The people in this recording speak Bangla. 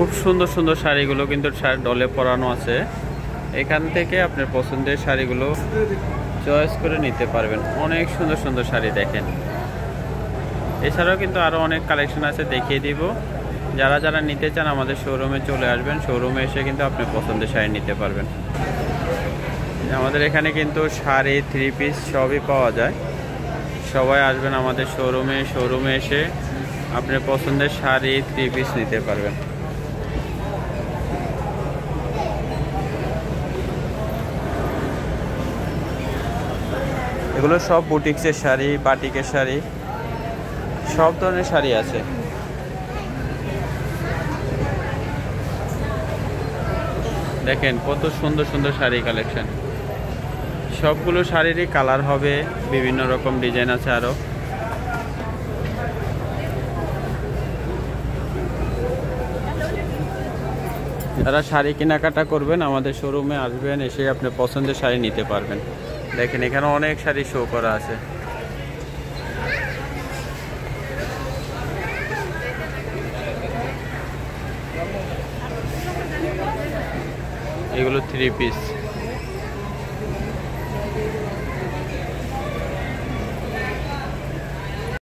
খুব সুন্দর সুন্দর শাড়িগুলো কিন্তু ডলে পরানো আছে। এখান থেকে আপনার পছন্দের শাড়িগুলো চয়েস করে নিতে পারবেন। অনেক সুন্দর সুন্দর শাড়ি দেখেন। এছাড়াও কিন্তু আরও অনেক কালেকশন আছে, দেখিয়ে দিব। যারা যারা নিতে চান আমাদের শোরুমে চলে আসবেন। শোরুমে এসে কিন্তু আপনি পছন্দের শাড়ি নিতে পারবেন। আমাদের এখানে কিন্তু শাড়ি, থ্রি পিস সবই পাওয়া যায়। সবাই আসবেন আমাদের শোরুমে। শোরুমে এসে আপনার পছন্দের শাড়ি, থ্রি পিস নিতে পারবেন। এগুলো সব বুটিক্সের শাড়ি, বাটিকের শাড়ি, সব ধরনের শাড়ি আছে। দেখেন কত সুন্দর সুন্দর শাড়ি কালেকশন। সবগুলো শাড়িরই কালার হবে, বিভিন্ন রকম ডিজাইন আছে আরও। যারা শাড়ি কেনাকাটা করবেন আমাদের শোরুমে আসবেন, এসে আপনি পছন্দের শাড়ি নিতে পারবেন। দেখেন এখানে অনেক শাড়ি শো করা আছে। এগুলো থ্রি পিস।